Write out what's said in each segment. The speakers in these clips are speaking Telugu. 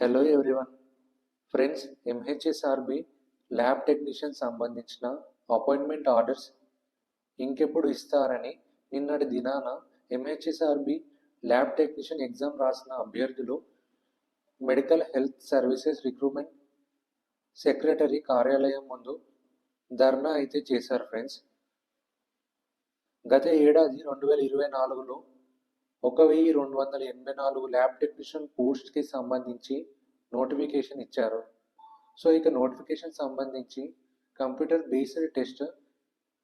Hello everyone friends, MHSRB lab technician సంబంధించిన అపాయింట్మెంట్ ఆర్డర్స్ ఇంకెప్పుడు ఇస్తారని నిన్నటి దినాన ఎంహెచ్ఎస్ఆర్బి ల్యాబ్ టెక్నీషియన్ ఎగ్జామ్ రాసిన అభ్యర్థులు medical health services recruitment secretary కార్యాలయం ముందు ధర్నా అయితే చేశారు ఫ్రెండ్స్. గత ఏడాది 2024లో 1284 ల్యాబ్ టెక్నీషియన్ పోస్ట్కి సంబంధించి నోటిఫికేషన్ ఇచ్చారు. సో ఇక నోటిఫికేషన్ సంబంధించి కంప్యూటర్ బేస్డ్ టెస్ట్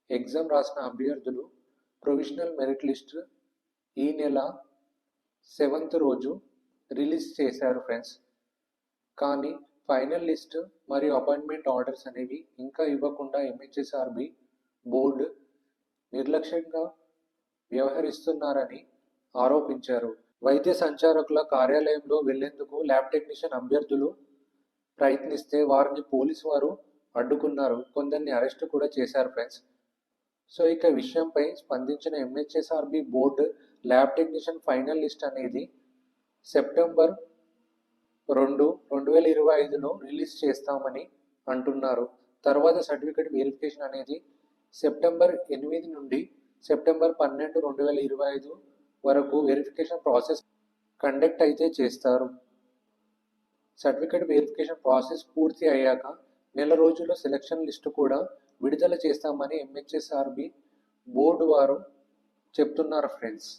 ఎగ్జామ్ రాసిన అభ్యర్థులు ప్రొవిజనల్ మెరిట్ లిస్ట్ ఈ నెల 7th రోజు రిలీజ్ చేశారు ఫ్రెండ్స్. కానీ ఫైనల్ లిస్ట్ మరియు అపాయింట్మెంట్ ఆర్డర్స్ అనేవి ఇంకా ఇవ్వకుండా ఎంహెచ్ఎస్ఆర్బి బోర్డు నిర్లక్ష్యంగా వ్యవహరిస్తున్నారని ఆరోపించారు. వైద్య సంచారకుల కార్యాలయంలో వెళ్లేందుకు ల్యాబ్ టెక్నీషియన్ అభ్యర్థులు ప్రయత్నిస్తే వారిని పోలీసు వారు అడ్డుకున్నారు. కొందరిని అరెస్ట్ కూడా చేశారు ఫ్రెండ్స్. సో ఇక విషయంపై స్పందించిన MHSRB board lab technician final list అనేది సెప్టెంబర్ 2, 2025లో రిలీజ్ చేస్తామని అంటున్నారు. తర్వాత సర్టిఫికేట్ వెరిఫికేషన్ అనేది సెప్టెంబర్ 8 నుండి సెప్టెంబర్ 12, 2025 వరకు వెరిఫికేషన్ ప్రాసెస్ కండక్ట్ అయితే చేస్తారు. సర్టిఫికేట్ వెరిఫికేషన్ ప్రాసెస్ పూర్తి అయ్యాక నెల రోజుల్లో సెలక్షన్ లిస్టు కూడా విడుదల చేస్తామని ఎంహెచ్ఎస్ఆర్బి బోర్డు వారు చెప్తున్నారు ఫ్రెండ్స్.